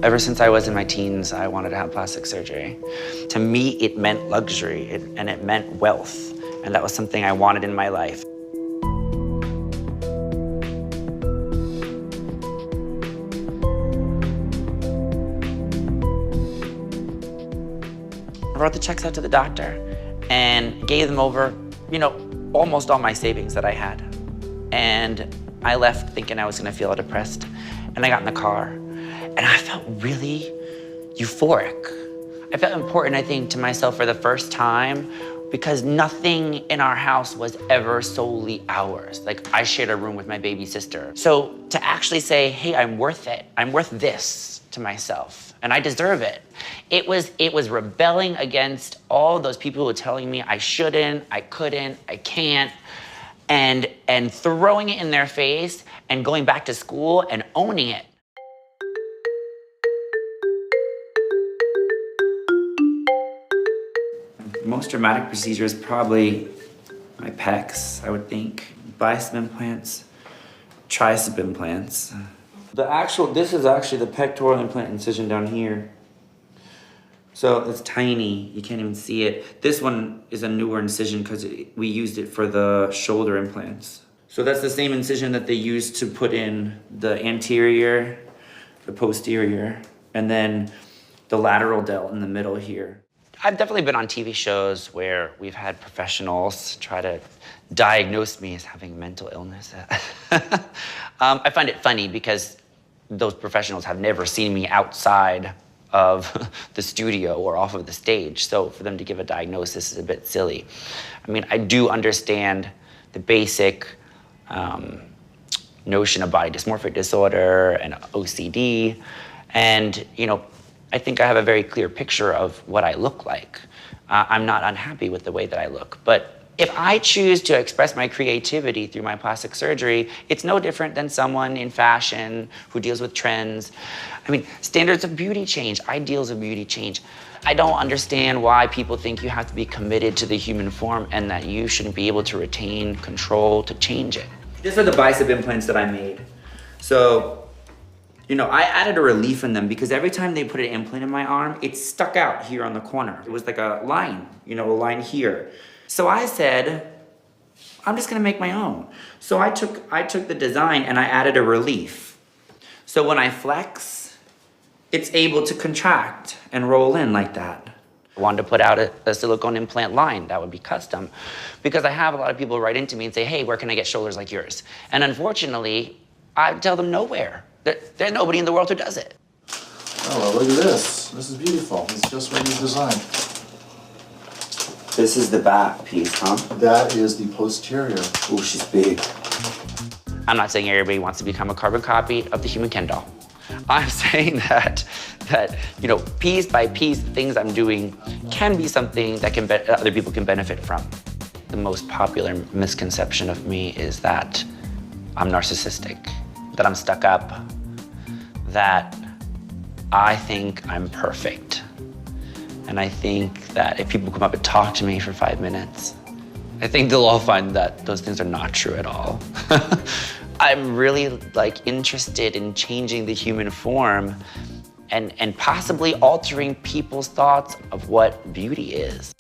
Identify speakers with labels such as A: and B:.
A: Ever since I was in my teens, I wanted to have plastic surgery. To me, it meant luxury, and it meant wealth, and that was something I wanted in my life. I wrote the checks out to the doctor and gave them over, almost all my savings that I had. And I left thinking I was gonna feel depressed. And I got in the car and I felt really euphoric. I felt important, I think, to myself for the first time because nothing in our house was ever solely ours. Like, I shared a room with my baby sister. So to actually say, hey, I'm worth it. I'm worth this to myself and I deserve it. It was rebelling against all those people who were telling me I shouldn't, I couldn't, I can't, and throwing it in their face and going back to school and owning it. Most dramatic procedure is probably my pecs, I would think. Bicep implants, tricep implants. This is actually the pectoral implant incision down here. So it's tiny, you can't even see it. This one is a newer incision because we used it for the shoulder implants. So that's the same incision that they used to put in the anterior, the posterior, and then the lateral delt in the middle here. I've definitely been on TV shows where we've had professionals try to diagnose me as having mental illness. I find it funny because those professionals have never seen me outside of the studio or off of the stage. So for them to give a diagnosis is a bit silly. I mean, I do understand the basic notion of body dysmorphic disorder and OCD. And, I think I have a very clear picture of what I look like. I'm not unhappy with the way that I look. But if I choose to express my creativity through my plastic surgery, it's no different than someone in fashion who deals with trends. I mean, standards of beauty change, ideals of beauty change. I don't understand why people think you have to be committed to the human form and that you shouldn't be able to retain control to change it. These are the bicep implants that I made. So, I added a relief in them because every time they put an implant in my arm, it stuck out here on the corner. It was like a line, a line here. So I said, I'm just gonna make my own. So I took the design and I added a relief. So when I flex, it's able to contract and roll in like that. I wanted to put out a silicone implant line that would be custom because I have a lot of people write into me and say, hey, where can I get shoulders like yours? And unfortunately, I tell them nowhere. There's nobody in the world who does it.
B: Oh, well, look at this. This is beautiful. It's just what you designed.
A: This is the back piece, huh?
B: That is the posterior.
A: Oh, she's big. I'm not saying everybody wants to become a carbon copy of the human Ken doll. I'm saying that piece by piece, the things I'm doing can be something that other people can benefit from. The most popular misconception of me is that I'm narcissistic, that I'm stuck up, that I think I'm perfect. And I think that if people come up and talk to me for 5 minutes, I think they'll all find that those things are not true at all. I'm really interested in changing the human form and possibly altering people's thoughts of what beauty is.